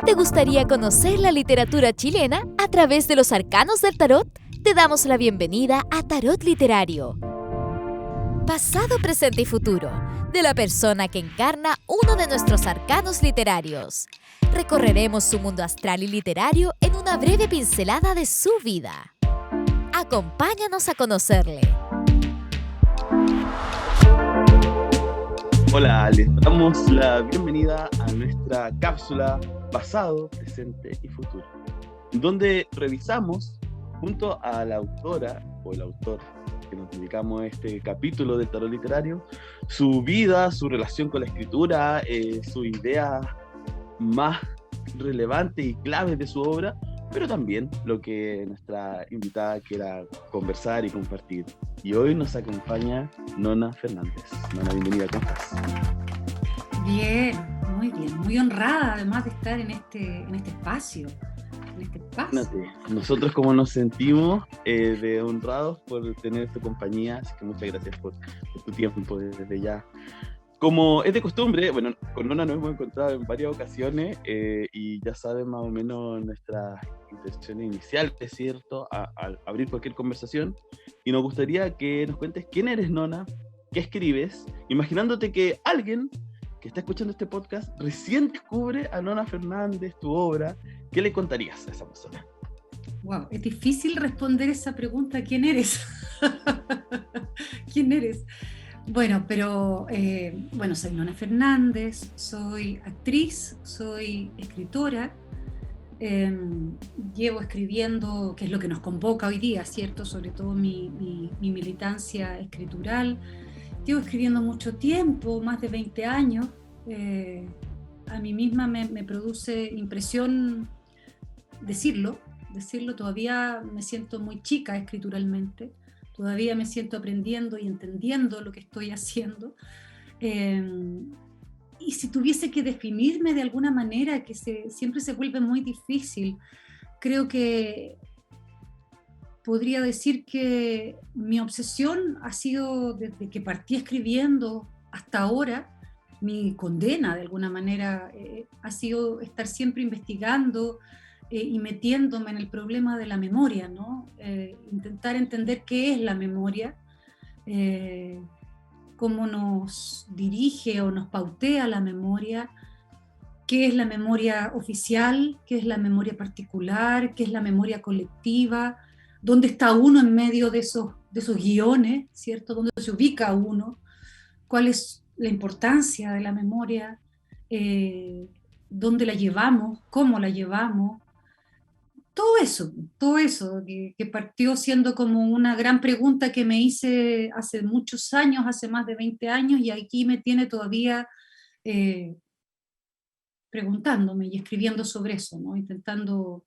¿Te gustaría conocer la literatura chilena a través de los arcanos del tarot? Te damos la bienvenida a Tarot Literario. Pasado, presente y futuro, de la persona que encarna uno de nuestros arcanos literarios. Recorreremos su mundo astral y literario en una breve pincelada de su vida. Acompáñanos a conocerle. Hola, les damos la bienvenida a nuestra cápsula Pasado, Presente y Futuro, donde revisamos junto a la autora o el autor que nos dedicamos a este capítulo del tarot literario, su vida, su relación con la escritura, su idea más relevante y clave de su obra, pero también lo que nuestra invitada quiera conversar y compartir. Y hoy nos acompaña Nona Fernández. Nona, bienvenida, ¿cómo estás? Bien, muy honrada además de estar en este espacio. Fíjate, nosotros como nos sentimos de honrados por tener tu compañía, así que muchas gracias por tu tiempo desde ya. Como es de costumbre, bueno, con Nona nos hemos encontrado en varias ocasiones y ya saben más o menos nuestras intenciones iniciales, ¿cierto? Al abrir cualquier conversación. Y nos gustaría que nos cuentes quién eres, Nona, qué escribes, imaginándote que alguien que está escuchando este podcast recién descubre a Nona Fernández, tu obra. ¿Qué le contarías a esa persona? Wow, es difícil responder esa pregunta, ¿quién eres? ¿Quién eres? Bueno, pero soy Nona Fernández, soy actriz, soy escritora, llevo escribiendo, que es lo que nos convoca hoy día, ¿cierto? Sobre todo mi militancia escritural. Llevo escribiendo mucho tiempo, más de 20 años. A mí misma me produce impresión decirlo, todavía me siento muy chica escrituralmente. Todavía me siento aprendiendo y entendiendo lo que estoy haciendo. Y si tuviese que definirme de alguna manera, que siempre se vuelve muy difícil, creo que podría decir que mi obsesión ha sido, desde que partí escribiendo hasta ahora, mi condena de alguna manera ha sido estar siempre investigando y metiéndome en el problema de la memoria, ¿no? Intentar entender qué es la memoria, cómo nos dirige o nos pautea la memoria, qué es la memoria oficial, qué es la memoria particular, qué es la memoria colectiva, dónde está uno en medio de esos guiones, ¿cierto? ¿Dónde se ubica uno? ¿Cuál es la importancia de la memoria? ¿Dónde la llevamos? ¿Cómo la llevamos? Todo eso que partió siendo como una gran pregunta que me hice hace muchos años, hace más de 20 años, y aquí me tiene todavía preguntándome y escribiendo sobre eso, ¿no? Intentando,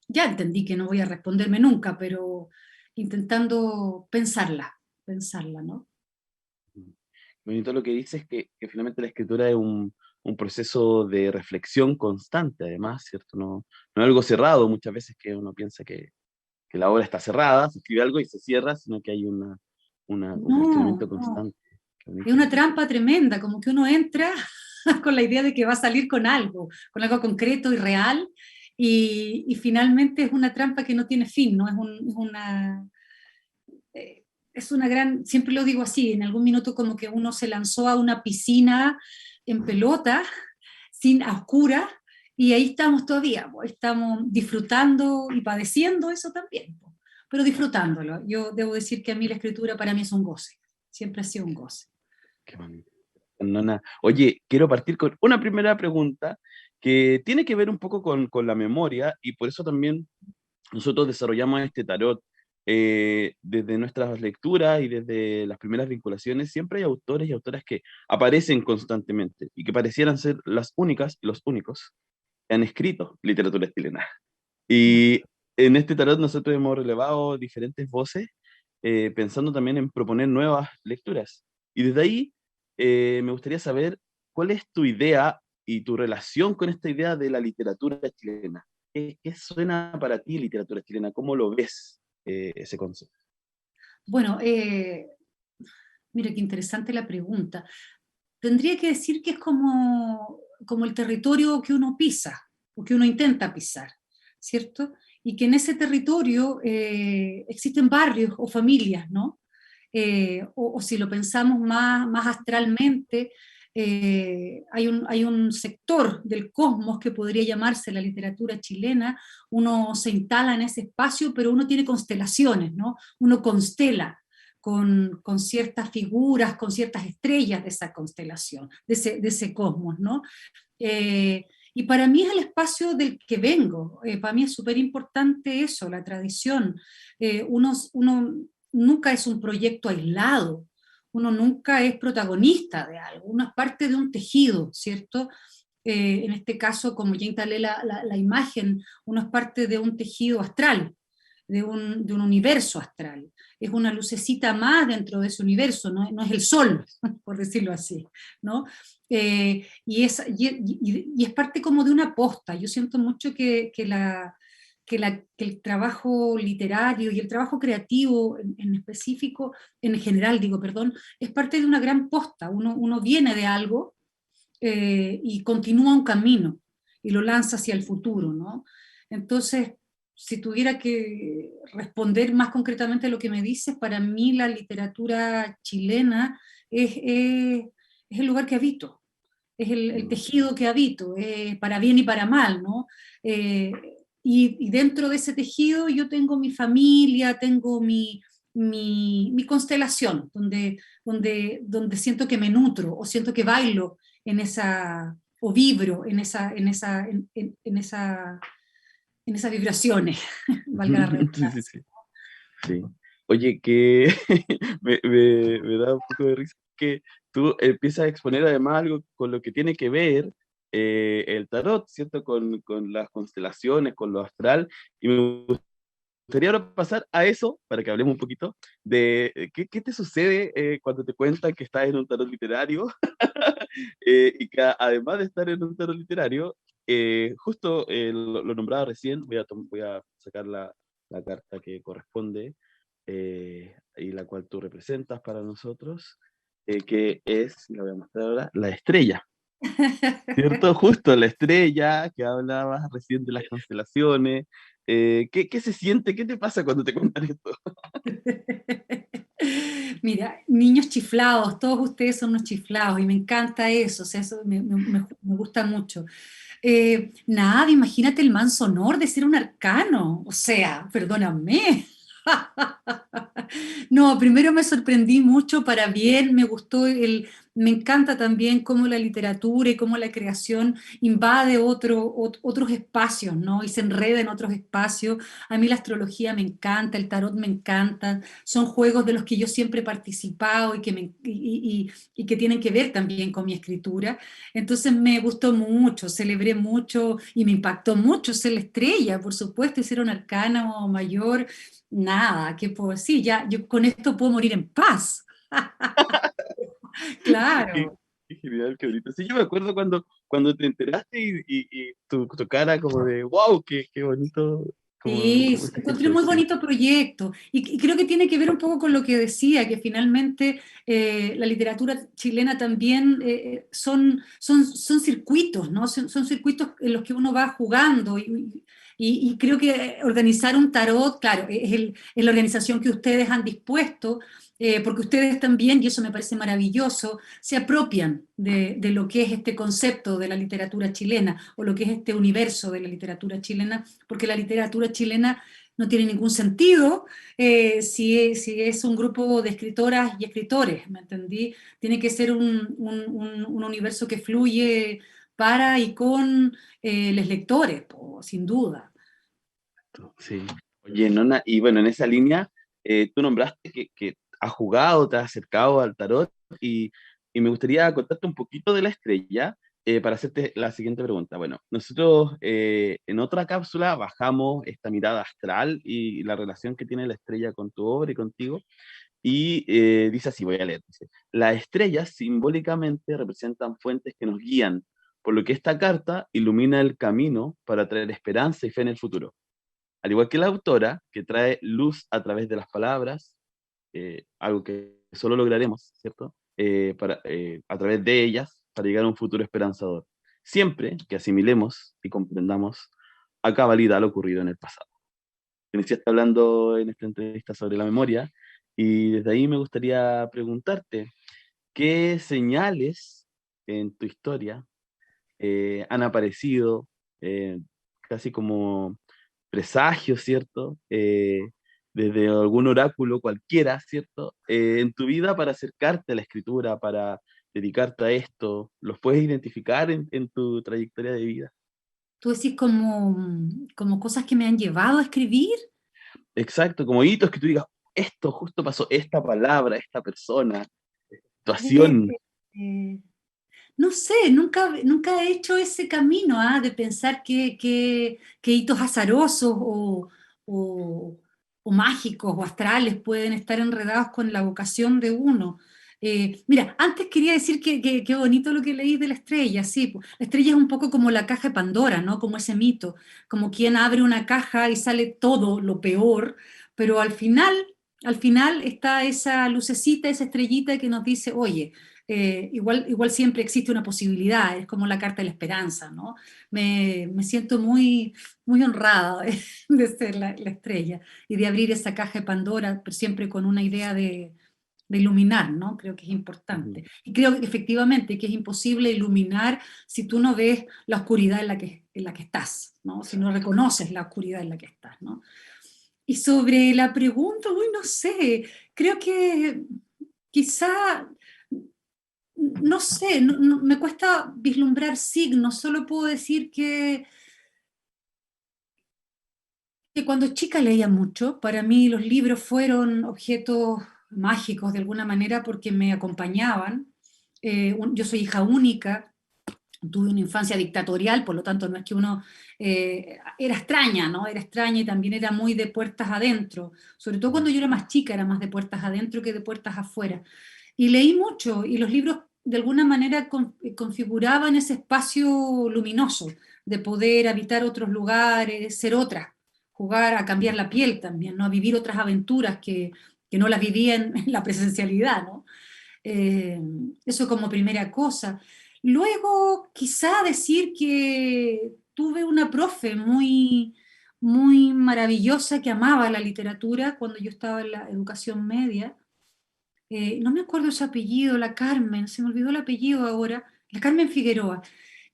ya entendí que no voy a responderme nunca, pero intentando pensarla, ¿no? Bonito lo que dices, que finalmente la escritura es un proceso de reflexión constante, además, ¿cierto? No es algo cerrado, muchas veces que uno piensa que la obra está cerrada, se escribe algo y se cierra, sino que hay un cuestionamiento No. constante. Es una trampa tremenda, como que uno entra con la idea de que va a salir con algo concreto y real, y finalmente es una trampa que no tiene fin, ¿no? Es una gran, siempre lo digo así, en algún minuto como que uno se lanzó a una piscina en pelota, a oscura, y ahí estamos todavía, pues, estamos disfrutando y padeciendo eso también, pues, pero disfrutándolo. Yo debo decir que a mí la escritura para mí es un goce, siempre ha sido un goce. Qué bonito. Nona. Oye, quiero partir con una primera pregunta que tiene que ver un poco con la memoria, y por eso también nosotros desarrollamos este tarot. Desde nuestras lecturas y desde las primeras vinculaciones, siempre hay autores y autoras que aparecen constantemente y que parecieran ser las únicas y los únicos que han escrito literatura chilena. Y en este tarot nosotros hemos relevado diferentes voces, pensando también en proponer nuevas lecturas. Y desde ahí me gustaría saber cuál es tu idea y tu relación con esta idea de la literatura chilena. ¿Qué suena para ti literatura chilena? ¿Cómo lo ves ese concepto? Bueno, mira qué interesante la pregunta. Tendría que decir que es como como el territorio que uno pisa, o que uno intenta pisar, ¿cierto? Y que en ese territorio existen barrios o familias, ¿no? O si lo pensamos más astralmente, hay un sector del cosmos que podría llamarse la literatura chilena. Uno se instala en ese espacio, pero uno tiene constelaciones, ¿no? Uno constela con ciertas figuras, con ciertas estrellas de esa constelación, de ese cosmos, ¿no? Y para mí es el espacio del que vengo. Para mí es súper importante eso, la tradición. Uno nunca es un proyecto aislado, uno nunca es protagonista de algo, uno es parte de un tejido, ¿cierto? En este caso, como ya instalé la imagen, uno es parte de un tejido astral, de un universo astral. Es una lucecita más dentro de ese universo, no es el sol, por decirlo así, ¿no? Y es parte como de una posta. Yo siento mucho que el trabajo literario y el trabajo creativo en específico, en general digo, perdón, es parte de una gran posta. Uno viene de algo y continúa un camino y lo lanza hacia el futuro, ¿no? Entonces, si tuviera que responder más concretamente a lo que me dices, para mí la literatura chilena es el lugar que habito, es el tejido que habito, para bien y para mal, ¿no? Eh, y dentro de ese tejido yo tengo mi familia, tengo mi constelación, donde siento que me nutro o siento que bailo en esa, o vibro en esas vibraciones, valga la Sí, sí, redundancia. sí. Sí. Oye, que me da un poco de risa que tú empiezas a exponer además algo con lo que tiene que ver el tarot, ¿cierto? Con las constelaciones, con lo astral. Y me gustaría ahora pasar a eso, para que hablemos un poquito, de qué te sucede cuando te cuentan que estás en un tarot literario y que además de estar en un tarot literario, justo lo nombraba recién, voy a sacar la carta que corresponde y la cual tú representas para nosotros, que es, la voy a mostrar ahora, la estrella, ¿cierto? Justo la estrella que hablabas recién de las constelaciones. ¿Qué se siente? ¿Qué te pasa cuando te cuentan esto? Mira, niños chiflados, todos ustedes son unos chiflados y me encanta eso, o sea, eso me gusta mucho. Nada, imagínate el manso honor de ser un arcano, o sea, perdóname. No, primero me sorprendí mucho para bien, me encanta también cómo la literatura y cómo la creación invade otros espacios, ¿no? Y se enreda en otros espacios. A mí la astrología me encanta, el tarot me encanta, son juegos de los que yo siempre he participado y que tienen que ver también con mi escritura. Entonces me gustó mucho, celebré mucho y me impactó mucho ser la estrella, por supuesto, y ser un arcano mayor. Nada, ¿qué puedo decir? Ya, yo con esto puedo morir en paz. Qué, Claro. qué genial, qué bonito. Sí, yo me acuerdo cuando te enteraste y tu cara como de, wow, qué bonito, Sí, como ese encontré gesto, un muy sí. bonito proyecto y creo que tiene que ver un poco con lo que decía, que finalmente la literatura chilena también son circuitos, ¿no? Son circuitos en los que uno va jugando y creo que organizar un tarot, claro, es la organización que ustedes han dispuesto, porque ustedes también, y eso me parece maravilloso, se apropian de lo que es este concepto de la literatura chilena o lo que es este universo de la literatura chilena, porque la literatura chilena no tiene ningún sentido si es un grupo de escritoras y escritores, ¿me entendí? Tiene que ser un universo que fluye para y con los lectores, po, sin duda. Sí. Oye, Nona, y bueno, en esa línea, tú nombraste que has jugado, te has acercado al tarot y me gustaría contarte un poquito de la estrella para hacerte la siguiente pregunta. Bueno, nosotros en otra cápsula bajamos esta mirada astral y la relación que tiene la estrella con tu obra y contigo. Y dice así, voy a leer, dice, las estrellas simbólicamente representan fuentes que nos guían, por lo que esta carta ilumina el camino para traer esperanza y fe en el futuro. Al igual que la autora, que trae luz a través de las palabras, algo que solo lograremos, ¿cierto? A través de ellas, para llegar a un futuro esperanzador. siempre que asimilemos y comprendamos a cabalidad lo ocurrido en el pasado. Iniciaste hablando en esta entrevista sobre la memoria y desde ahí me gustaría preguntarte, ¿qué señales en tu historia han aparecido casi como presagios, ¿cierto? Desde algún oráculo cualquiera, ¿cierto? En tu vida para acercarte a la escritura, para dedicarte a esto, ¿los puedes identificar en tu trayectoria de vida? Tú decís como cosas que me han llevado a escribir. Exacto, como hitos que tú digas, esto justo pasó, esta palabra, esta persona, Eh, situación. eh, no sé, nunca he hecho ese camino, de pensar que hitos azarosos o- o mágicos o astrales pueden estar enredados con la vocación de uno. Mira, antes quería decir que qué bonito lo que leí de la estrella, sí, po. La estrella es un poco como la caja de Pandora, ¿no? Como ese mito, como quien abre una caja y sale todo lo peor, pero al final está esa lucecita, esa estrellita que nos dice, oye, igual siempre existe una posibilidad, es como la carta de la esperanza, ¿no? Me siento muy honrada de ser la estrella y de abrir esa caja de Pandora, pero siempre con una idea de iluminar, ¿no? Creo que es Ujú, importante. Y creo que efectivamente que es imposible iluminar si tú no ves la oscuridad en la que estás, ¿no? Si no exacto. reconoces la oscuridad en la que estás, ¿no? Y sobre la pregunta, uy, no sé, creo que quizá no sé, me cuesta vislumbrar signos, solo puedo decir que cuando chica leía mucho, para mí los libros fueron objetos mágicos de alguna manera porque me acompañaban. Yo soy hija única, tuve una infancia dictatorial, por lo tanto no es que uno era extraña, ¿no? Era extraña y también era muy de puertas adentro, sobre todo cuando yo era más chica, era más de puertas adentro que de puertas afuera. Y leí mucho y los libros de alguna manera configuraban ese espacio luminoso de poder habitar otros lugares, ser otra, jugar a cambiar la piel también, ¿no? A vivir otras aventuras que no las vivía en la presencialidad, ¿no? Eh, Eso como primera cosa. Luego, quizá decir que tuve una profe muy maravillosa que amaba la literatura cuando yo estaba en la educación media. No me acuerdo su apellido, la Carmen, se me olvidó el apellido ahora, la Carmen Figueroa,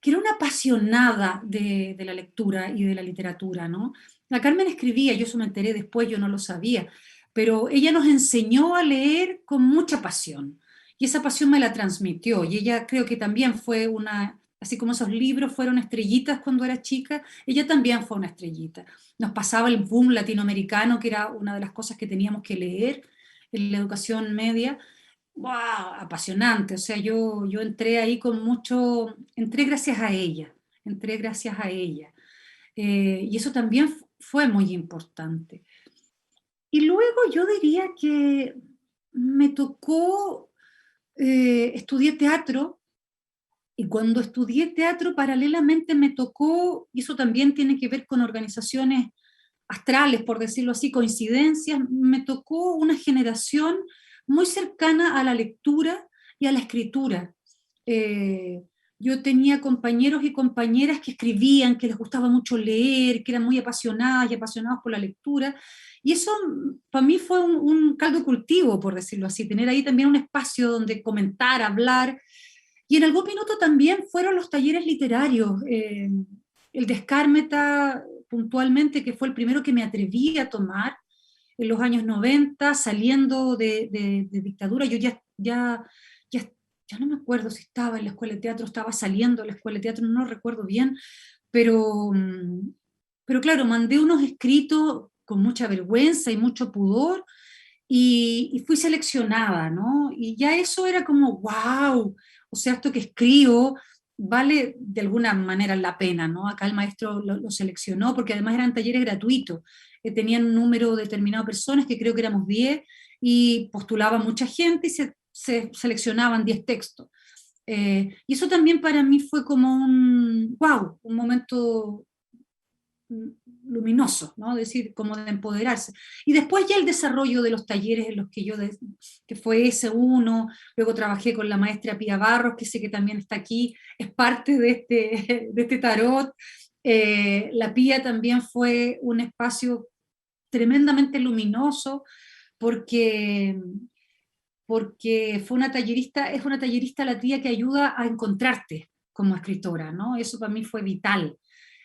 que era una apasionada de la lectura y de la literatura, ¿no? La Carmen escribía, yo eso me enteré después, yo no lo sabía, pero ella nos enseñó a leer con mucha pasión, y esa pasión me la transmitió, y ella creo que también fue una, así como esos libros fueron estrellitas cuando era chica, ella también fue una estrellita. Nos pasaba el boom latinoamericano, que era una de las cosas que teníamos que leer, en la educación media, ¡wow! Apasionante. O sea, yo entré ahí con mucho, entré gracias a ella. Y eso también fue muy importante. Y luego yo diría que me tocó, estudié teatro, y cuando estudié teatro paralelamente me tocó, y eso también tiene que ver con organizaciones astrales, por decirlo así, coincidencias, me tocó una generación muy cercana a la lectura y a la escritura. Eh, yo tenía compañeros y compañeras que escribían, que les gustaba mucho leer, que eran muy apasionadas y apasionados por la lectura, y eso para mí fue un caldo de cultivo, por decirlo así, tener ahí también un espacio donde comentar, hablar, y en algún minuto también fueron los talleres literarios. El de Escármeta, puntualmente, que fue el primero que me atreví a tomar en los años 90, saliendo de dictadura. Yo ya, ya no me acuerdo si estaba en la escuela de teatro, estaba saliendo de la escuela de teatro, no lo recuerdo bien, pero, pero claro, mandé unos escritos con mucha vergüenza y mucho pudor, y fui seleccionada, ¿no? Y ya eso era como, wow, o sea, esto que escribo vale de alguna manera la pena, ¿no? Acá el maestro lo seleccionó porque además eran talleres gratuitos, tenían un número determinado de personas, que creo que éramos 10, y postulaba mucha gente y se seleccionaban 10 textos. Y eso también para mí fue como un, wow, un momento luminoso, ¿no? Es decir, como de empoderarse. Y después ya el desarrollo de los talleres en los que que fue S1, luego trabajé con la maestra Pía Barros, que sé que también está aquí, es parte de de este tarot. La Pía también fue un espacio tremendamente luminoso, porque, porque fue una tallerista, es una tallerista la tía que ayuda a encontrarte como escritora, ¿no? Eso para mí fue vital.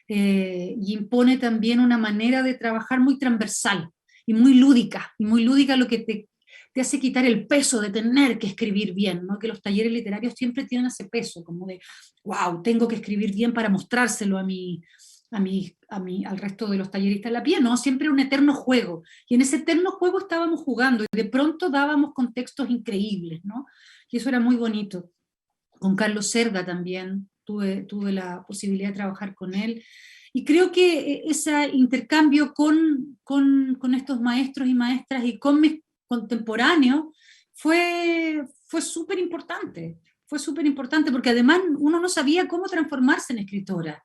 Y impone también una manera de trabajar muy transversal y muy lúdica lo que te hace quitar el peso de tener que escribir bien, ¿no? Que los talleres literarios siempre tienen ese peso, como de, wow, tengo que escribir bien para mostrárselo al resto de los talleristas de la pie, no, siempre un eterno juego, y en ese eterno juego estábamos jugando, y de pronto dábamos contextos increíbles, ¿no? Y eso era muy bonito. Con Carlos Cerda también tuve la posibilidad de trabajar con él, y creo que ese intercambio con estos maestros y maestras y con mis contemporáneos fue fue súper importante, porque además uno no sabía cómo transformarse en escritora.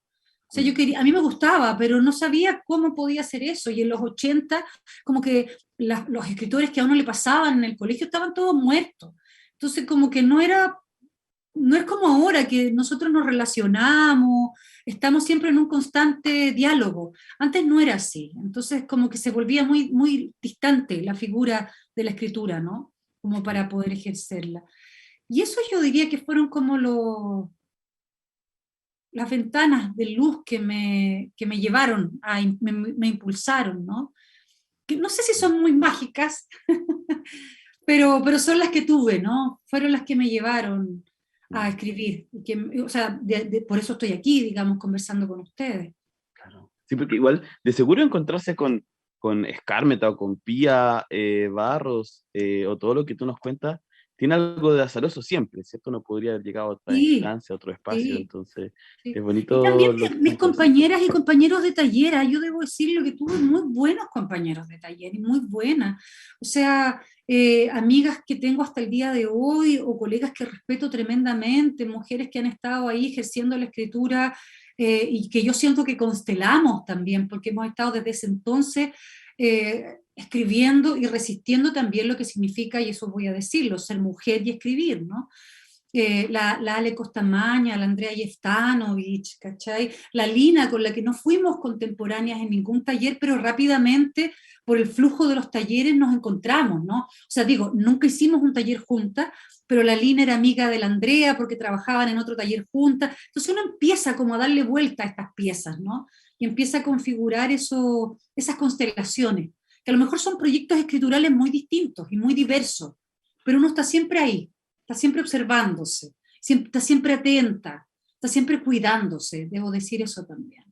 O sea, a mí me gustaba, pero no sabía cómo podía hacer eso. Y en los 80, como que los escritores que a uno le pasaban en el colegio estaban todos muertos. Entonces, como que no es como ahora que nosotros nos relacionamos, estamos siempre en un constante diálogo. Antes no era así. Entonces, como que se volvía muy distante la figura de la escritura, ¿no? Como para poder ejercerla. Y eso yo diría que fueron como las ventanas de luz que me llevaron, me impulsaron, ¿no? Que no sé si son muy mágicas, pero son las que tuve, ¿no? Fueron las que me llevaron a escribir. O sea, por eso estoy aquí, digamos, conversando con ustedes. Claro. Sí, porque igual, de seguro encontrarse con Skármeta o con Pía Barros o todo lo que tú nos cuentas, tiene algo de azaroso siempre, ¿cierto? No podría haber llegado a otra Sí, instancia, a otro espacio, sí. entonces Sí. es Y también bonito lo que mis están conversando. compañeras y compañeros de taller, yo debo decirlo que tuve muy buenos compañeros de taller y muy buenas. O sea, amigas que tengo hasta el día de hoy o colegas que respeto tremendamente, mujeres que han estado ahí ejerciendo la escritura y que yo siento que constelamos también, porque hemos estado desde ese entonces escribiendo y resistiendo también lo que significa, y eso voy a decirlo, ser mujer y escribir, ¿no? La Ale Costamaña, la Andrea Jeftanovich, ¿cachai? La Lina, con la que no fuimos contemporáneas en ningún taller, pero rápidamente, por el flujo de los talleres, nos encontramos, ¿no? O sea, digo, nunca hicimos un taller juntas, pero la Lina era amiga de la Andrea porque trabajaban en otro taller juntas. Entonces uno empieza como a darle vuelta a estas piezas, ¿no? Y empieza a configurar esas constelaciones, que a lo mejor son proyectos escriturales muy distintos y muy diversos, pero uno está siempre ahí, está siempre observándose, está siempre atenta, está siempre cuidándose, debo decir eso también.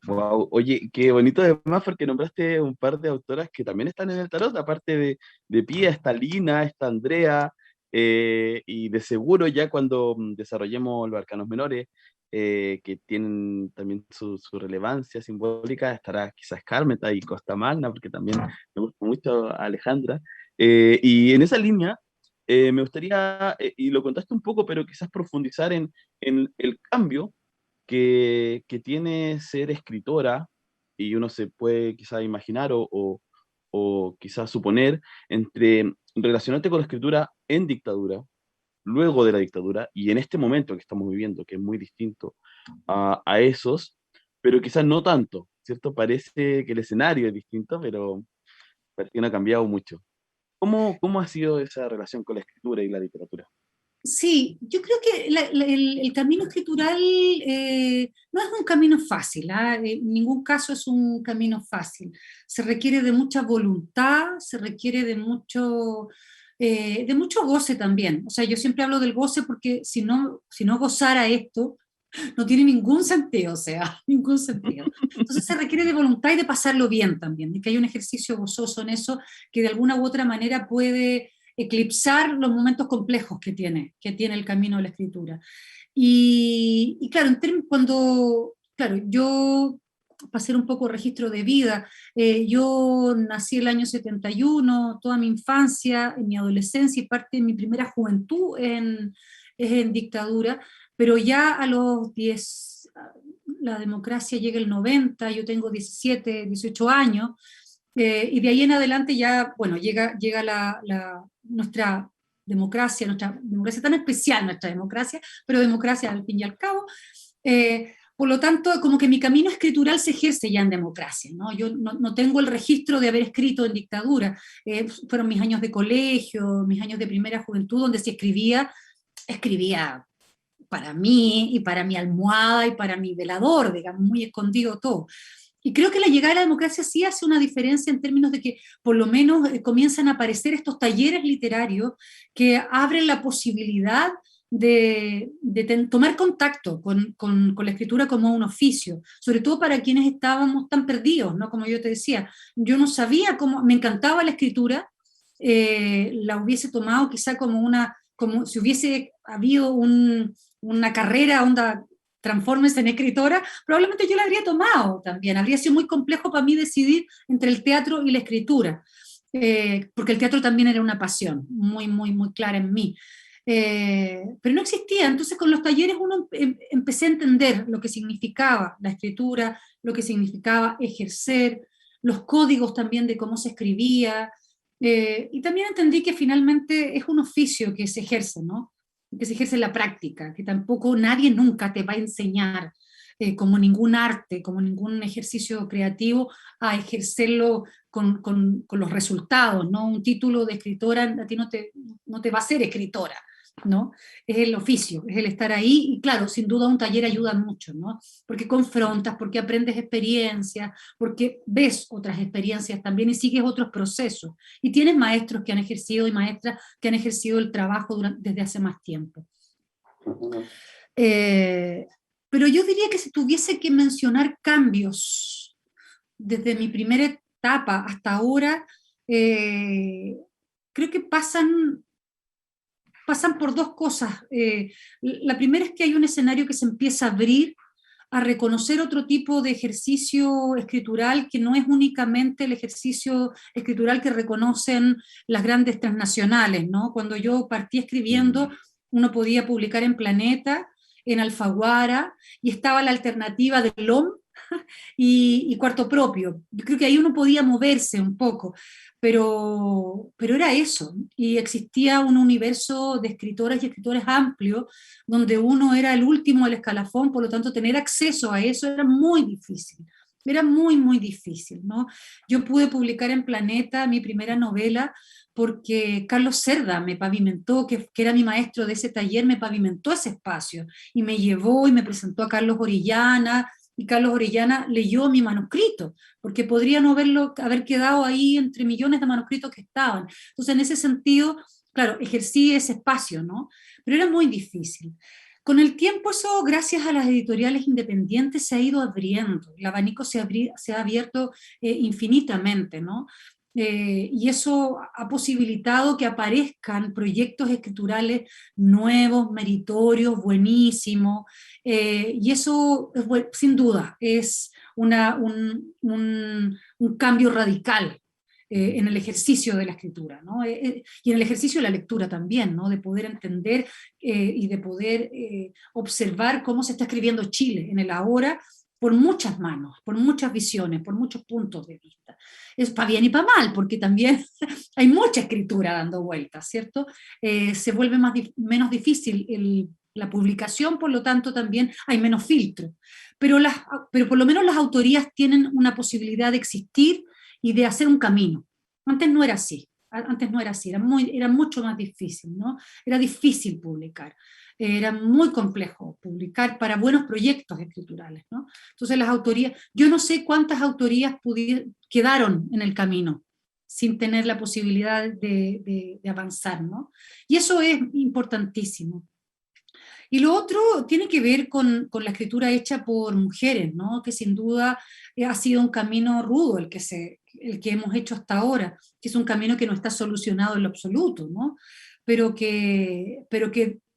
Wow, oye, qué bonito además porque nombraste un par de autoras que también están en el tarot, aparte de Pía, está Lina, está Andrea, y de seguro ya cuando desarrollemos los arcanos menores, que tienen también su relevancia simbólica, estará quizás Carmeta y Costa Magna, porque también me gusta mucho Alejandra. Y en esa línea, me gustaría, y lo contaste un poco, pero quizás profundizar en el cambio que tiene ser escritora, y uno se puede quizás imaginar o quizás suponer, entre relacionarte con la escritura en dictadura, luego de la dictadura, y en este momento que estamos viviendo, que es muy distinto a esos, pero quizás no tanto, ¿cierto? Parece que el escenario es distinto, pero parece que no ha cambiado mucho. ¿Cómo ha sido esa relación con la escritura y la literatura? Sí, yo creo que el camino escritural no es un camino fácil, ¿ah? En ningún caso es un camino fácil. Se requiere de mucha voluntad, se requiere de mucho goce también. O sea, yo siempre hablo del goce porque si no gozara esto, no tiene ningún sentido, o sea, ningún sentido. Entonces se requiere de voluntad y de pasarlo bien también, de que haya un ejercicio gozoso en eso que de alguna u otra manera puede eclipsar los momentos complejos que tiene el camino de la escritura. Y claro, claro, yo, para hacer un poco registro de vida, yo nací el año 71, toda mi infancia, mi adolescencia y parte de mi primera juventud es en dictadura, pero ya a los 10, la democracia llega el 90, yo tengo 17, 18 años, y de ahí en adelante ya, bueno, llega nuestra democracia tan especial, nuestra democracia, pero democracia al fin y al cabo. Por lo tanto, como que mi camino escritural se ejerce ya en democracia, ¿no? Yo no tengo el registro de haber escrito en dictadura. Fueron mis años de colegio, mis años de primera juventud, donde si escribía para mí y para mi almohada y para mi velador, digamos, muy escondido todo. Y creo que la llegada de la democracia sí hace una diferencia en términos de que por lo menos comienzan a aparecer estos talleres literarios que abren la posibilidad de tomar contacto con la escritura como un oficio, sobre todo para quienes estábamos tan perdidos, ¿no? Como yo te decía, yo no sabía cómo, me encantaba la escritura, la hubiese tomado quizá como si hubiese habido una carrera, onda, transformes en escritora, probablemente yo la habría tomado también, habría sido muy complejo para mí decidir entre el teatro y la escritura, porque el teatro también era una pasión muy, muy, muy clara en mí. Pero no existía, entonces con los talleres uno empecé a entender lo que significaba la escritura, lo que significaba ejercer, los códigos también de cómo se escribía, y también entendí que finalmente es un oficio que se ejerce, ¿no? Que se ejerce en la práctica, que tampoco nadie nunca te va a enseñar, como ningún arte, como ningún ejercicio creativo, a ejercerlo con los resultados, ¿no? Un título de escritora a ti no te va a hacer escritora, ¿no? Es el oficio, es el estar ahí, y claro, sin duda un taller ayuda mucho, ¿no? Porque confrontas, porque aprendes experiencias, porque ves otras experiencias también y sigues otros procesos, y tienes maestros que han ejercido y maestras que han ejercido el trabajo desde hace más tiempo. Pero yo diría que si tuviese que mencionar cambios desde mi primera etapa hasta ahora, creo que pasan por dos cosas. La primera es que hay un escenario que se empieza a abrir, a reconocer otro tipo de ejercicio escritural que no es únicamente el ejercicio escritural que reconocen las grandes transnacionales, ¿no? Cuando yo partí escribiendo, uno podía publicar en Planeta, en Alfaguara, y estaba la alternativa de LOM y Cuarto Propio. Yo creo que ahí uno podía moverse un poco, pero era eso, y existía un universo de escritoras y escritores amplio, donde uno era el último del escalafón, por lo tanto tener acceso a eso era muy difícil. Era muy, muy difícil, ¿no? Yo pude publicar en Planeta mi primera novela porque Carlos Cerda me pavimentó, que era mi maestro de ese taller, me pavimentó ese espacio y me llevó y me presentó a Carlos Orellana, y Carlos Orellana leyó mi manuscrito, porque podría no haber quedado ahí entre millones de manuscritos que estaban. Entonces, en ese sentido, claro, ejercí ese espacio, ¿no? Pero era muy difícil. Con el tiempo eso, gracias a las editoriales independientes, se ha ido abriendo, el abanico se ha abierto infinitamente, ¿no? Y eso ha posibilitado que aparezcan proyectos escriturales nuevos, meritorios, buenísimos, y eso, sin duda, es un cambio radical en el ejercicio de la escritura, ¿no? Y en el ejercicio de la lectura también, ¿no? De poder entender y de poder observar cómo se está escribiendo Chile en el ahora, por muchas manos, por muchas visiones, por muchos puntos de vista. Es para bien y para mal, porque también hay mucha escritura dando vueltas, ¿cierto? Se vuelve menos difícil la publicación, por lo tanto también hay menos filtro. Pero por lo menos las autorías tienen una posibilidad de existir y de hacer un camino. Antes no era así. Antes no era así, era mucho más difícil, ¿no? Era difícil publicar, era muy complejo publicar para buenos proyectos escriturales, ¿no? Entonces las autorías, yo no sé cuántas autorías quedaron en el camino sin tener la posibilidad de avanzar, ¿no? Y eso es importantísimo. Y lo otro tiene que ver con la escritura hecha por mujeres, ¿no? Que sin duda ha sido un camino rudo el que hemos hecho hasta ahora, que es un camino que no está solucionado en lo absoluto, ¿no? Pero que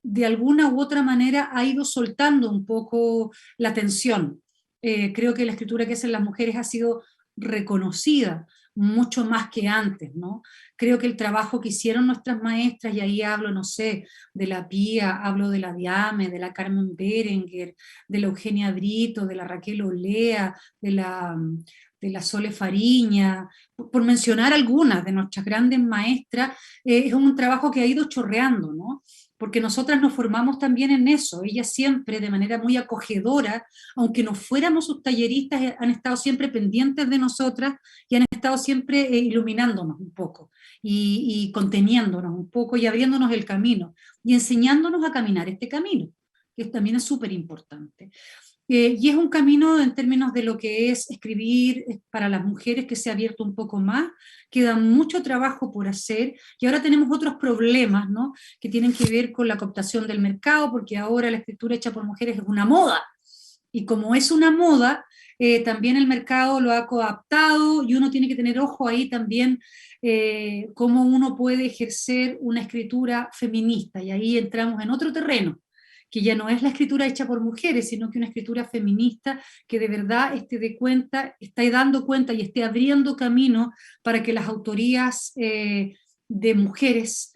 de alguna u otra manera ha ido soltando un poco la tensión. Creo que la escritura que hacen las mujeres ha sido reconocida mucho más que antes, ¿no? Creo que el trabajo que hicieron nuestras maestras, y ahí hablo, no sé, de la Pía, hablo de la Diame, de la Carmen Berenguer, de la Eugenia Brito, de la Raquel Olea, de la Sole Fariña, por mencionar algunas de nuestras grandes maestras, es un trabajo que ha ido chorreando, ¿no? Porque nosotras nos formamos también en eso, ellas siempre de manera muy acogedora, aunque no fuéramos sus talleristas, han estado siempre pendientes de nosotras y han estado siempre iluminándonos un poco y conteniéndonos un poco y abriéndonos el camino y enseñándonos a caminar este camino, que también es súper importante. Y es un camino en términos de lo que es escribir para las mujeres que se ha abierto un poco más, queda mucho trabajo por hacer y ahora tenemos otros problemas, ¿no? Que tienen que ver con la cooptación del mercado, porque ahora la escritura hecha por mujeres es una moda y como es una moda, también el mercado lo ha coaptado y uno tiene que tener ojo ahí también cómo uno puede ejercer una escritura feminista y ahí entramos en otro terreno que ya no es la escritura hecha por mujeres, sino que una escritura feminista que de verdad esté dando cuenta y esté abriendo camino para que las autorías de mujeres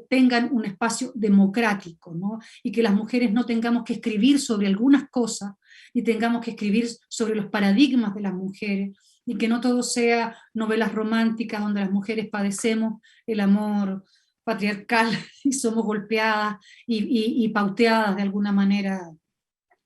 tengan un espacio democrático, ¿no? Y que las mujeres no tengamos que escribir sobre algunas cosas, ni tengamos que escribir sobre los paradigmas de las mujeres, y que no todo sea novelas románticas donde las mujeres padecemos el amor patriarcal y somos golpeadas y pauteadas de alguna manera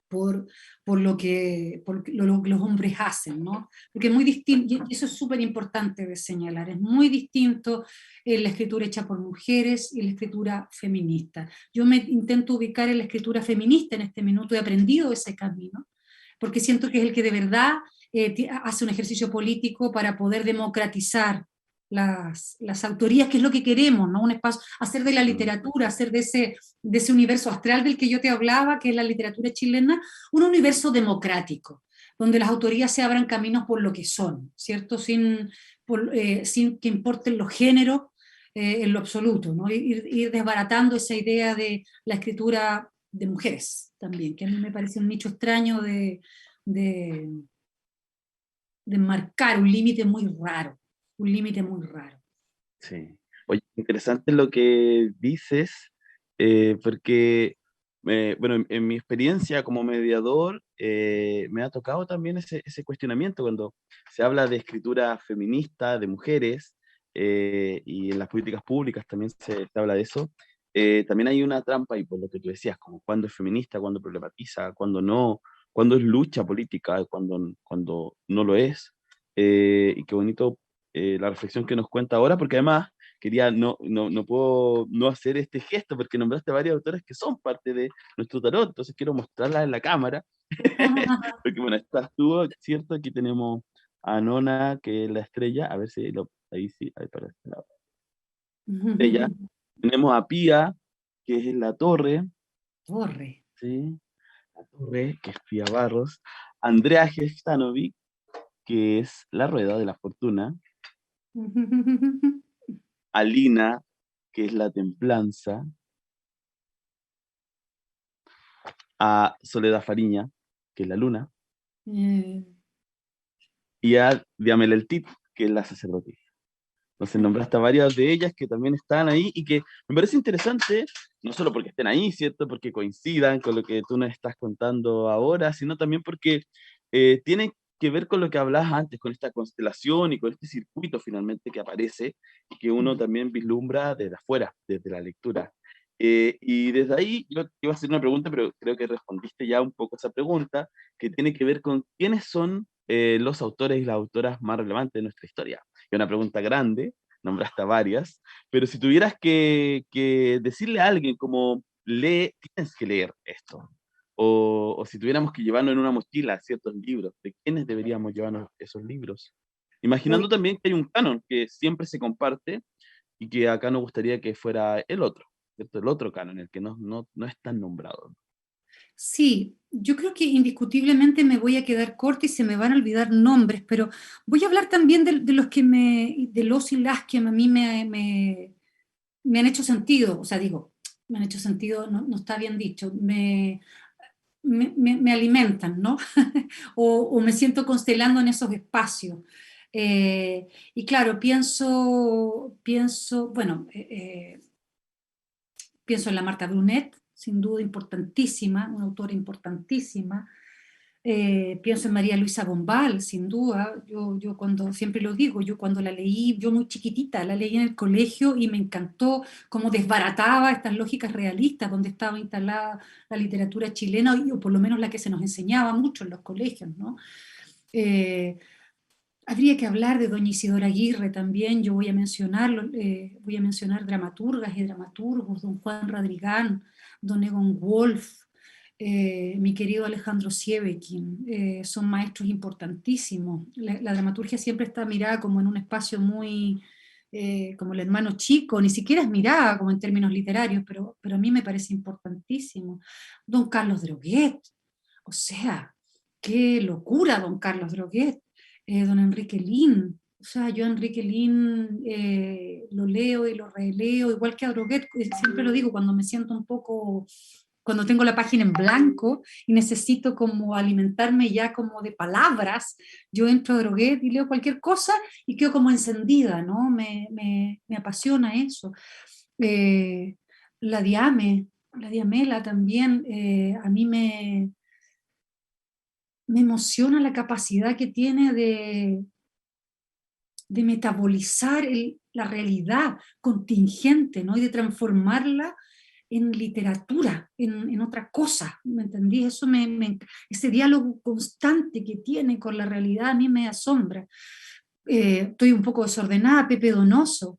por, por lo que los hombres hacen, ¿no? Porque es muy distinto, y eso es súper importante de señalar, es muy distinto la escritura hecha por mujeres y la escritura feminista. Yo me intento ubicar en la escritura feminista en este minuto, he aprendido ese camino, porque siento que es el que de verdad hace un ejercicio político para poder democratizar las autorías, que es lo que queremos, ¿no? Un espacio, hacer de la literatura, hacer de ese universo astral del que yo te hablaba, que es la literatura chilena, un universo democrático, donde las autorías se abran caminos por lo que son, ¿cierto? Sin que importen los géneros en lo absoluto, ¿no? Ir desbaratando esa idea de la escritura de mujeres también, que a mí me parece un nicho extraño de, de marcar un límite muy raro, un límite muy raro. Sí. Oye, interesante lo que dices, porque, bueno, en mi experiencia como mediador, me ha tocado también ese cuestionamiento cuando se habla de escritura feminista, de mujeres, y en las políticas públicas también se habla de eso. También hay una trampa, y por lo que tú decías, como cuándo es feminista, cuándo problematiza, cuándo no, cuándo es lucha política, cuándo no lo es. Y qué bonito la reflexión que nos cuenta ahora, porque además no puedo no hacer este gesto, porque nombraste varias autoras que son parte de nuestro tarot, entonces quiero mostrarlas en la cámara, porque bueno, estás tú, ¿cierto? Aquí tenemos a Nona, que es la estrella, a ver si ahí sí, ahí para este lado. Estrella. Tenemos a Pía, que es la torre, Torre. ¿sí? La torre, que es Pía Barros. Andrea Gestanovic, que es la rueda de la fortuna. Alina, que es la templanza. A Soledad Fariña, que es la luna. Y a Diamela El Tit, que es la sacerdotisa. Entonces nombraste a varias de ellas que también están ahí y que me parece interesante, no solo porque estén ahí, ¿cierto? Porque coincidan con lo que tú nos estás contando ahora, sino también porque tienen que ver con lo que hablabas antes, con esta constelación y con este circuito finalmente que aparece y que uno también vislumbra desde afuera, desde la lectura. Y desde ahí yo te iba a hacer una pregunta, pero creo que respondiste ya un poco esa pregunta, que tiene que ver con quiénes son los autores y las autoras más relevantes de nuestra historia. Es una pregunta grande, nombraste a varias, pero si tuvieras que decirle a alguien como, lee, tienes que leer esto, o si tuviéramos que llevarnos en una mochila ciertos libros, ¿de quiénes deberíamos llevarnos esos libros? Imaginando también que hay un canon que siempre se comparte y que acá nos gustaría que fuera el otro, ¿cierto? El otro canon, el que no es tan nombrado. Sí, yo creo que indiscutiblemente me voy a quedar corta y se me van a olvidar nombres, pero voy a hablar también de los de los y las que a mí me han hecho sentido, o sea, digo, me han hecho sentido, no, no está bien dicho, me alimentan, ¿no? O me siento constelando en esos espacios. Y claro, bueno, pienso en la Marta Brunet, sin duda importantísima, una autora importantísima. Pienso en María Luisa Bombal, sin duda. Yo cuando, siempre lo digo, yo cuando la leí, yo muy chiquitita, la leí en el colegio y me encantó cómo desbarataba estas lógicas realistas donde estaba instalada la literatura chilena, o por lo menos la que se nos enseñaba mucho en los colegios, ¿no? Eh, Habría que hablar de doña Isidora Aguirre también. Yo voy a mencionarlo, voy a mencionar dramaturgas y dramaturgos, don Juan Radrigán, don Egon Wolf, mi querido Alejandro Sievekin. Son maestros importantísimos. La dramaturgia siempre está mirada como en un espacio muy, como el hermano chico, ni siquiera es mirada como en términos literarios, pero a mí me parece importantísimo. Don Carlos Droguet, o sea, qué locura don Carlos Droguet. Don Enrique Lin. O sea, yo a Enrique Lin lo leo y lo releo, igual que a Droguet, siempre lo digo, cuando me siento un poco, cuando tengo la página en blanco y necesito como alimentarme ya como de palabras, yo entro a Droguet y leo cualquier cosa y quedo como encendida, ¿no? Me apasiona eso. Eh, la Diame, la Diamela también, a mí me emociona la capacidad que tiene de metabolizar la realidad contingente, ¿no? Y de transformarla en literatura, en otra cosa, ¿me entendí? Ese diálogo constante que tiene con la realidad a mí me asombra. Estoy un poco desordenada, Pepe Donoso,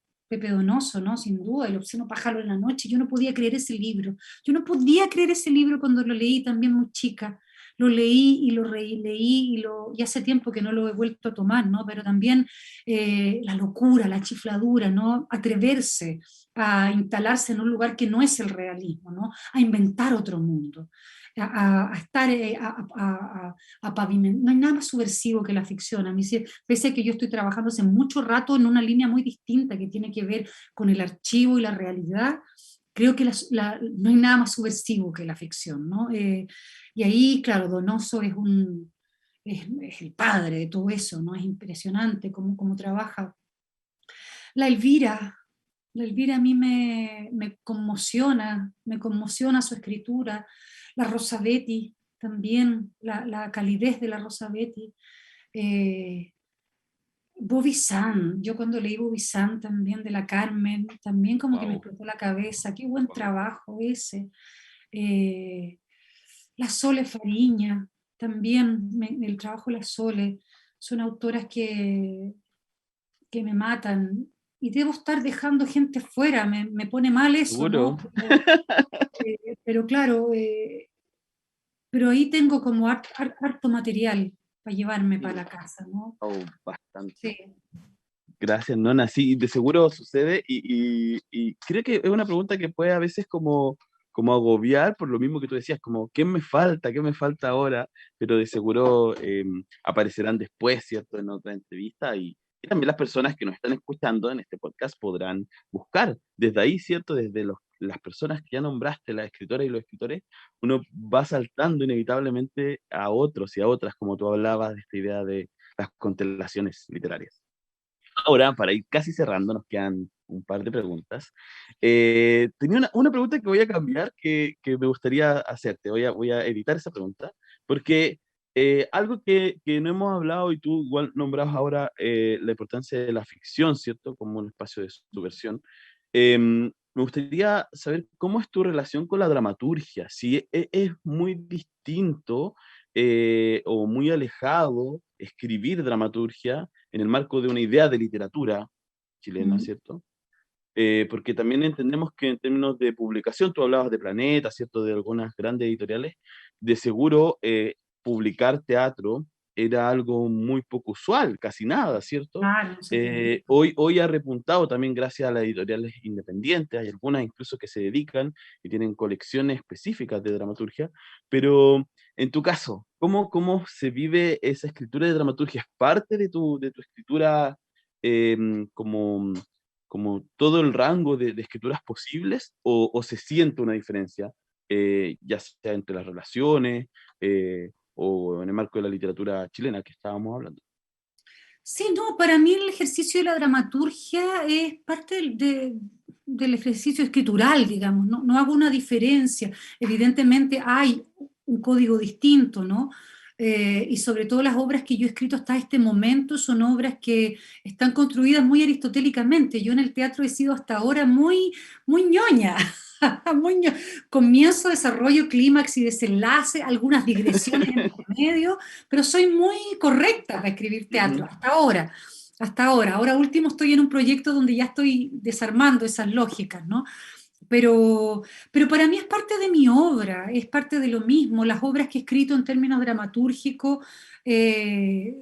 ¿no? Sin duda, El obsceno pájaro en la noche, yo no podía creer ese libro, yo no podía creer ese libro cuando lo leí también muy chica, lo leí y lo releí y hace tiempo que no lo he vuelto a tomar, ¿no? Pero también la locura, la chifladura, ¿no? Atreverse a instalarse en un lugar que no es el realismo, ¿no? A inventar otro mundo, a estar, a pavimentar. No hay nada más subversivo que la ficción. A mí, pese a que yo estoy trabajando hace mucho rato en una línea muy distinta que tiene que ver con el archivo y la realidad, creo que no hay nada más subversivo que la ficción, ¿no? Y ahí, claro, Donoso es el padre de todo eso, ¿no? Es impresionante cómo trabaja. La Elvira, la Elvira a mí me conmociona su escritura. La Rosabetti también, la calidez de la Rosabetti. Eh, Bobby Sand, yo cuando leí Bobby Sand también de la Carmen, también como que me Wow. explotó la cabeza, qué buen trabajo ese. Eh, la Sole Fariña, también el trabajo de la Sole, son autoras que me matan. Y debo estar dejando gente fuera, me pone mal eso, Seguro. ¿no? Pero claro, pero ahí tengo como harto material para llevarme para la casa, ¿no? Oh, bastante. Sí. Gracias, Nona. Sí, de seguro sucede y creo que es una pregunta que puede a veces como agobiar por lo mismo que tú decías, como ¿qué me falta? ¿Qué me falta ahora? Pero de seguro aparecerán después, ¿cierto? En otra entrevista y también las personas que nos están escuchando en este podcast podrán buscar desde ahí, ¿cierto? Desde las personas que ya nombraste, las escritoras y los escritores, uno va saltando inevitablemente a otros y a otras, como tú hablabas de esta idea de las constelaciones literarias. Ahora, para ir casi cerrando, nos quedan un par de preguntas. Tenía una pregunta que voy a cambiar, que me gustaría hacerte. Voy a editar esa pregunta, porque algo que no hemos hablado y tú igual nombrabas ahora la importancia de la ficción, ¿cierto? Como un espacio de subversión. Me gustaría saber cómo es tu relación con la dramaturgia, si es muy distinto o muy alejado escribir dramaturgia en el marco de una idea de literatura chilena, Mm. ¿cierto? Porque también entendemos que en términos de publicación, tú hablabas de Planeta, ¿cierto? De algunas grandes editoriales, de seguro publicar teatro era algo muy poco usual, casi nada, ¿cierto? Claro, no se podía. Hoy ha repuntado también gracias a las editoriales independientes, hay algunas incluso que se dedican y tienen colecciones específicas de dramaturgia, pero en tu caso, ¿cómo se vive esa escritura de dramaturgia? ¿Es parte de tu escritura como todo el rango de escrituras posibles o se siente una diferencia, ya sea entre las relaciones o en el marco de la literatura chilena que estábamos hablando? Sí, no, para mí el ejercicio de la dramaturgia es parte del ejercicio escritural, digamos, no, no hago una diferencia. Evidentemente hay un código distinto, ¿no? Y sobre todo las obras que yo he escrito hasta este momento son obras que están construidas muy aristotélicamente. Yo en el teatro he sido hasta ahora muy ñoña, muy ño- comienzo, desarrollo, clímax y desenlace, algunas digresiones entre medio, pero soy muy correcta para escribir teatro, Ujú. hasta ahora, hasta ahora. Ahora último estoy en un proyecto donde ya estoy desarmando esas lógicas, ¿no? Pero para mí es parte de mi obra, es parte de lo mismo. Las obras que he escrito en términos dramatúrgicos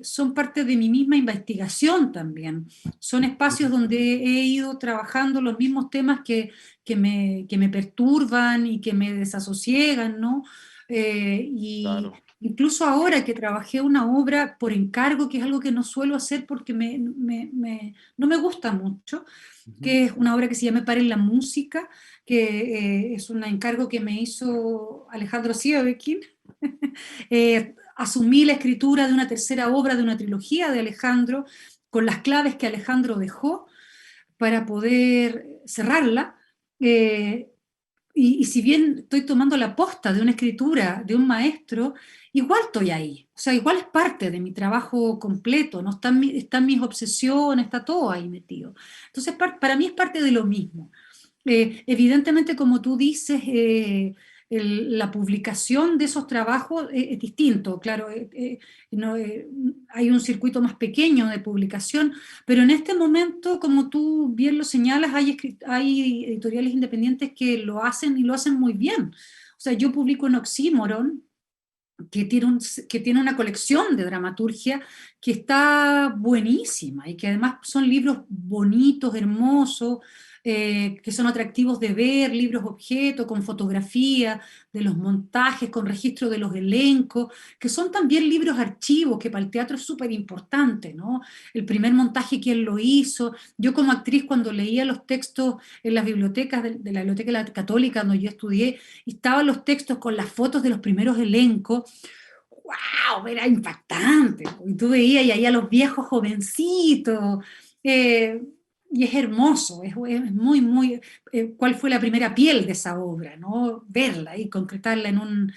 son parte de mi misma investigación también. Son espacios donde he ido trabajando los mismos temas que me perturban y que me desasosiegan, ¿no? Y Claro. incluso ahora que trabajé una obra por encargo, que es algo que no suelo hacer porque no me gusta mucho, Ujú. que es una obra que se llama Paren la Música, que es un encargo que me hizo Alejandro Sievekin. Asumí la escritura de una tercera obra de una trilogía de Alejandro, con las claves que Alejandro dejó para poder cerrarla. Eh, y si bien estoy tomando la posta de una escritura de un maestro, igual estoy ahí. O sea, igual es parte de mi trabajo completo, ¿no? Están mis obsesiones, está todo ahí metido. Entonces, para mí es parte de lo mismo. Evidentemente, como tú dices, la publicación de esos trabajos es distinto, claro, no, hay un circuito más pequeño de publicación, pero en este momento, como tú bien lo señalas, hay editoriales independientes que lo hacen y lo hacen muy bien. O sea, yo publico en Oxímoron, que tiene una colección de dramaturgia que está buenísima y que además son libros bonitos, hermosos, que son atractivos de ver, libros objeto, con fotografía de los montajes, con registro de los elencos, que son también libros archivos, que para el teatro es súper importante, ¿no? El primer montaje, quién lo hizo. Yo como actriz cuando leía los textos en las bibliotecas de la Biblioteca Católica, donde yo estudié, y estaban los textos con las fotos de los primeros elencos, wow, era impactante. Y tú veías y ahí a los viejos jovencitos, eh, y es hermoso, es muy, cuál fue la primera piel de esa obra, ¿no? Verla y concretarla en un...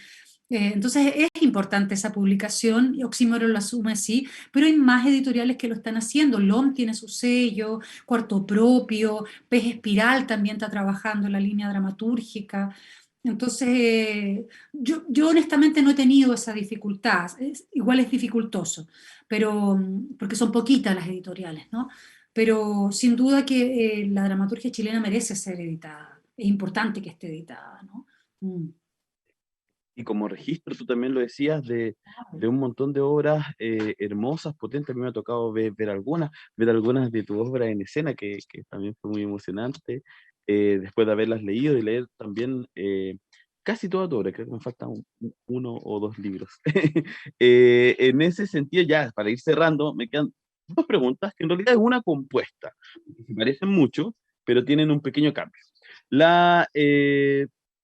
entonces es importante esa publicación, y Oxímoron lo asume así, pero hay más editoriales que lo están haciendo. LOM tiene su sello, Cuarto Propio, Pez Espiral también está trabajando en la línea dramatúrgica. Entonces, yo honestamente no he tenido esa dificultad. Igual es dificultoso, pero porque son poquitas las editoriales, ¿no? Pero sin duda que la dramaturgia chilena merece ser editada. Es importante que esté editada, ¿no? Mm. Y como registro, tú también lo decías, de un montón de obras hermosas, potentes. A mí me ha tocado ver algunas de tus obras en escena, que también fue muy emocionante, después de haberlas leído y leer también casi toda tu obra. Creo que me faltan uno o dos libros. En ese sentido, ya para ir cerrando, me quedan dos preguntas, que en realidad es una compuesta, que se parecen mucho, pero tienen un pequeño cambio. La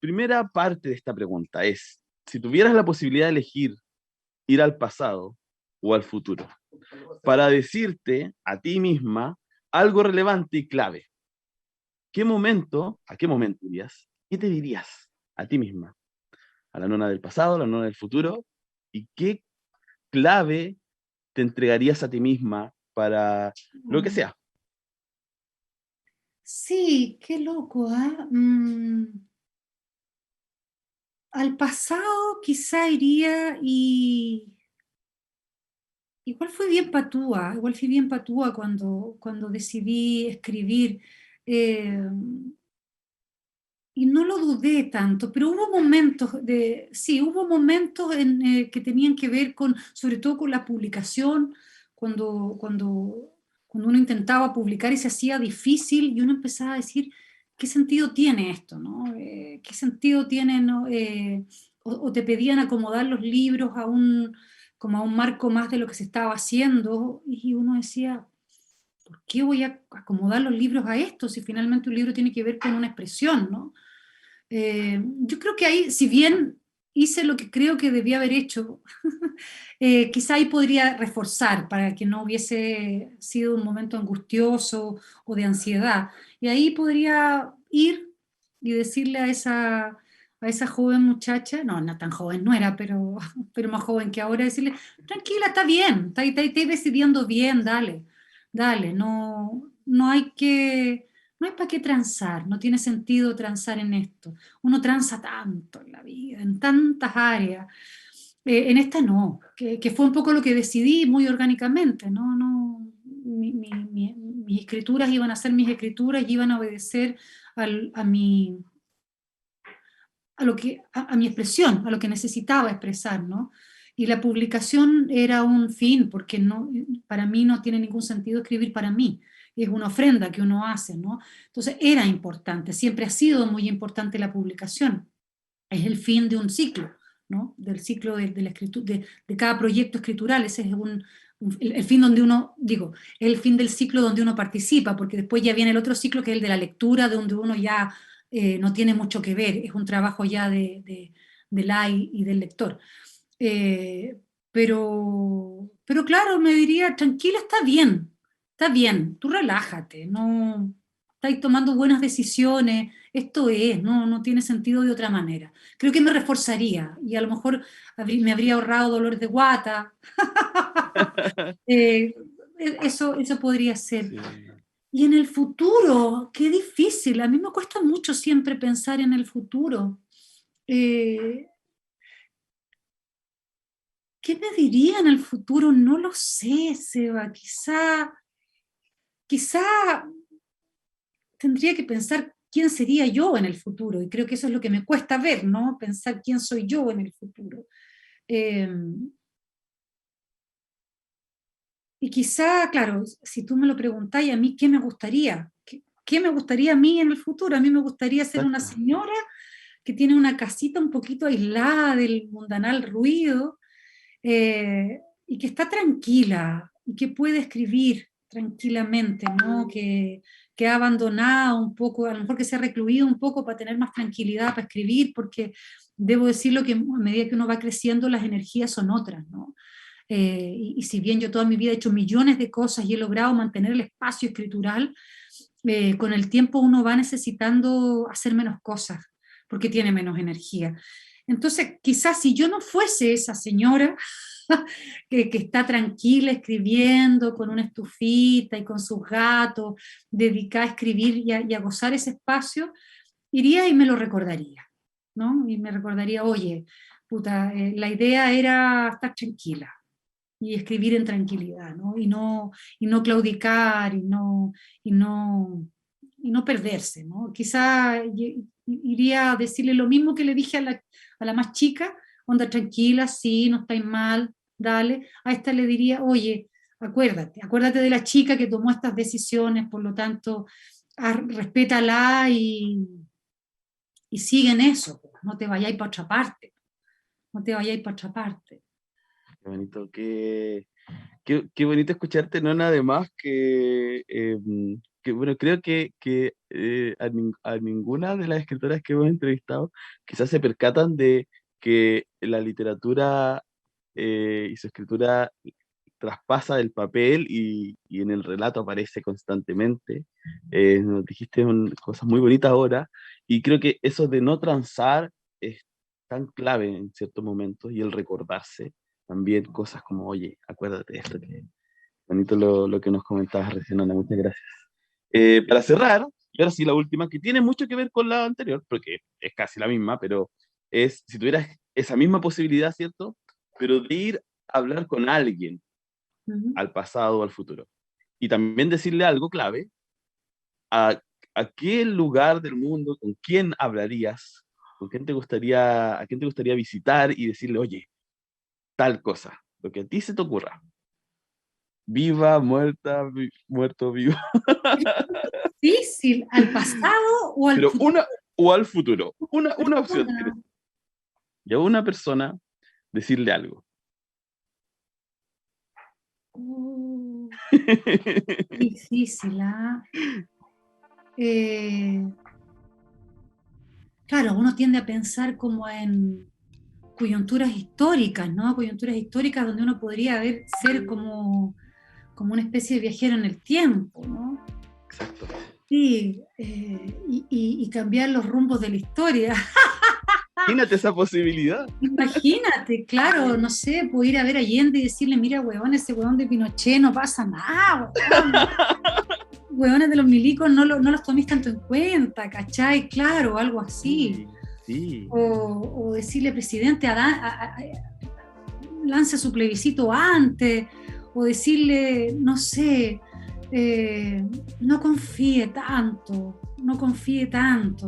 primera parte de esta pregunta es, si tuvieras la posibilidad de elegir ir al pasado o al futuro para decirte a ti misma algo relevante y clave, a qué momento irías? ¿Qué te dirías a ti misma? ¿A la nona del pasado, a la nona del futuro? ¿Y qué clave te entregarías a ti misma para lo que sea? Sí, qué loco, ¿ah? Al pasado quizá iría y igual fui bien patúa cuando decidí escribir. eh, y no lo dudé tanto, pero hubo momentos que tenían que ver con, sobre todo con la publicación, cuando uno intentaba publicar y se hacía difícil y uno empezaba a decir, ¿qué sentido tiene esto, no? ¿Qué sentido tiene, no? O te pedían acomodar los libros como a un marco más de lo que se estaba haciendo, y uno decía, ¿por qué voy a acomodar los libros a esto si finalmente un libro tiene que ver con una expresión, ¿no? Yo creo que ahí, si bien hice lo que creo que debía haber hecho. Quizá ahí podría reforzar para que no hubiese sido un momento angustioso o de ansiedad. Y ahí podría ir y decirle a esa joven muchacha, no, no tan joven no era, pero más joven que ahora, decirle, tranquila, está bien, está decidiendo bien, dale, dale, no, no hay para qué transar, no tiene sentido transar en esto. Uno tranza tanto en la vida, en tantas áreas. En esta no, que fue un poco lo que decidí muy orgánicamente, ¿no? No, mis escrituras iban a ser mis escrituras y iban a obedecer a a mi expresión, a lo que necesitaba expresar, ¿no? Y la publicación era un fin, porque no, para mí no tiene ningún sentido escribir para mí, es una ofrenda que uno hace, ¿no? Entonces era importante, siempre ha sido muy importante la publicación, es el fin de un ciclo, ¿no? Del ciclo de la de cada proyecto escritural, ese es el fin donde uno, digo, el fin del ciclo donde uno participa, porque después ya viene el otro ciclo que es el de la lectura, donde uno ya no tiene mucho que ver, es un trabajo ya del y del lector. Eh, pero claro, me diría, tranquila, está bien, tú relájate, no estáis tomando buenas decisiones, esto es, no, no tiene sentido de otra manera. Creo que me reforzaría y a lo mejor me habría ahorrado dolores de guata. Eh, eso podría ser. Sí. Y en el futuro, qué difícil. A mí me cuesta mucho siempre pensar en el futuro. Eh, ¿Qué me diría en el futuro? No lo sé, Seba. Quizá tendría que pensar quién sería yo en el futuro. Y creo que eso es lo que me cuesta ver, ¿no? Pensar quién soy yo en el futuro. Eh, y quizá, claro, si tú me lo preguntáis a mí, ¿qué me gustaría? ¿Qué me gustaría a mí en el futuro? A mí me gustaría ser una Exacto. señora que tiene una casita un poquito aislada del mundanal ruido, y que está tranquila y que puede escribir tranquilamente, ¿no? Que ha abandonado un poco, a lo mejor que se ha recluido un poco para tener más tranquilidad para escribir, porque debo decirlo que a medida que uno va creciendo las energías son otras, ¿no? Y si bien yo toda mi vida he hecho millones de cosas y he logrado mantener el espacio escritural, con el tiempo uno va necesitando hacer menos cosas porque tiene menos energía. Entonces, quizás si yo no fuese esa señora que está tranquila escribiendo con una estufita y con sus gatos, dedicada a escribir y a gozar ese espacio, iría y me lo recordaría, ¿no? Y me recordaría, oye, puta, la idea era estar tranquila y escribir en tranquilidad, ¿no? Y no claudicar y no, y no perderse, ¿no? Quizá iría a decirle lo mismo que le dije a la más chica, onda tranquila, sí, no estáis mal, dale. A esta le diría, oye, acuérdate de la chica que tomó estas decisiones, por lo tanto, respétala y sigue en eso, no te vayáis para otra parte, no te vayáis para otra parte. Qué bonito, qué bonito escucharte, no nada más que bueno, creo que a ninguna de las escritoras que hemos entrevistado quizás se percatan de que la literatura y su escritura traspasa del papel y en el relato aparece constantemente. Nos dijiste cosas muy bonitas ahora y creo que eso de no transar es tan clave en ciertos momentos y el recordarse también cosas como, oye, acuérdate de esto, que bonito lo que nos comentabas recién, Ana, muchas gracias. Para cerrar, y ahora sí la última, que tiene mucho que ver con la anterior, porque es casi la misma, pero es si tuvieras esa misma posibilidad, ¿cierto? Pero de ir a hablar con alguien Ujú. al pasado o al futuro. Y también decirle algo clave, a, a qué lugar del mundo, con quién hablarías, con quién te gustaría, a quién te gustaría visitar y decirle, oye, tal cosa, lo que a ti se te ocurra. Viva, muerta, muerto, vivo. Difícil, ¿al pasado o al Pero futuro? una o al futuro. Una opción tienes. Persona. Y a una persona decirle algo. Oh, difícil, ¿ah? Eh, claro, uno tiende a pensar como coyunturas históricas, ¿no? Coyunturas históricas donde uno podría ser como una especie de viajero en el tiempo, ¿no? Exacto. Sí, y cambiar los rumbos de la historia. Imagínate esa posibilidad. Imagínate, claro, no sé, puedo ir a ver a Allende y decirle, mira, huevón, ese huevón de Pinochet no pasa nada, huevón. Huevones de los milicos no los toméis tanto en cuenta, ¿cachai? Claro, algo así. Sí. O decirle, presidente, lance su plebiscito antes, o decirle, no sé, no confíe tanto,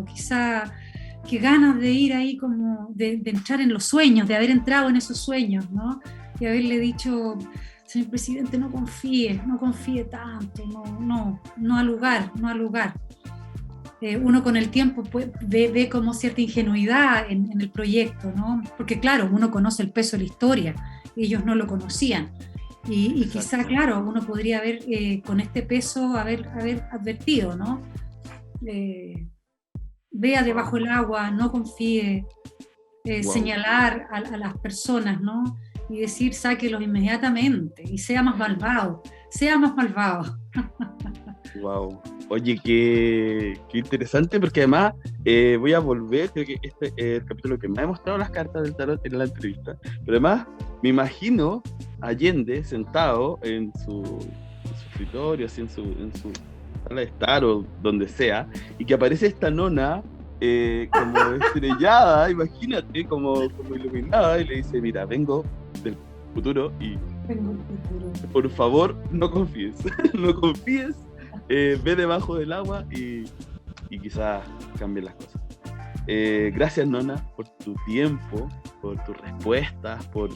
quizá que ganas de ir ahí como de entrar en los sueños, de haber entrado en esos sueños, ¿no? Y haberle dicho, señor presidente, no confíe tanto, no al lugar. Uno con el tiempo ve como cierta ingenuidad en el proyecto, ¿no? Porque claro, uno conoce el peso de la historia, ellos no lo conocían. Y quizá, claro, uno podría haber, con este peso, haber advertido, ¿no? Vea debajo del agua, no confíe, señalar a las personas, ¿no? Y decir, sáquelos inmediatamente y sea más malvado. Wow. Oye, qué interesante, porque además voy a volver, creo que este es el capítulo que me ha mostrado las cartas del tarot en la entrevista, pero además me imagino a Allende sentado en su escritorio, así en su sala de estar o donde sea, y que aparece esta nona como estrellada, imagínate, como iluminada, y le dice, mira, vengo del futuro y por favor no confíes, ve debajo del agua y quizás cambien las cosas. Gracias, nona, por tu tiempo, por tus respuestas, por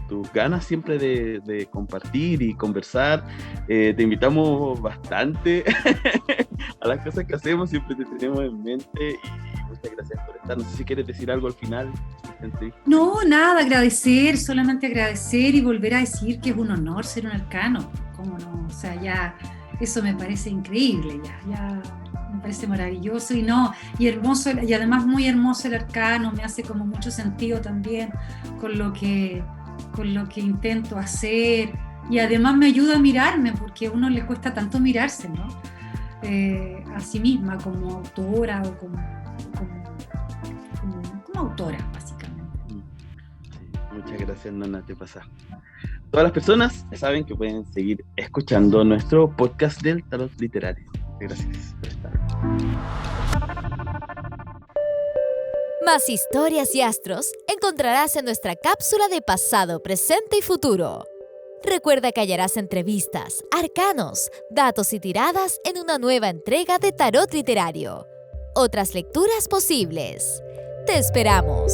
tus ganas siempre de compartir y conversar. Te invitamos bastante a las cosas que hacemos, siempre te tenemos en mente y muchas gracias por estar. No sé si quieres decir algo al final. No, nada, solamente agradecer y volver a decir que es un honor ser un arcano. ¿Cómo no? O sea, ya eso me parece increíble, ya me parece maravilloso y hermoso, y además muy hermoso el arcano, me hace como mucho sentido también con lo que intento hacer, y además me ayuda a mirarme, porque a uno le cuesta tanto mirarse, ¿no? A sí misma como autora o como autora, básicamente. Muchas gracias, nona, te pasa. Todas las personas saben que pueden seguir escuchando nuestro podcast del Tarot Literario. Gracias por estar. Más historias y astros encontrarás en nuestra cápsula de pasado, presente y futuro. Recuerda que hallarás entrevistas, arcanos, datos y tiradas en una nueva entrega de Tarot Literario. Otras lecturas posibles. ¡Te esperamos!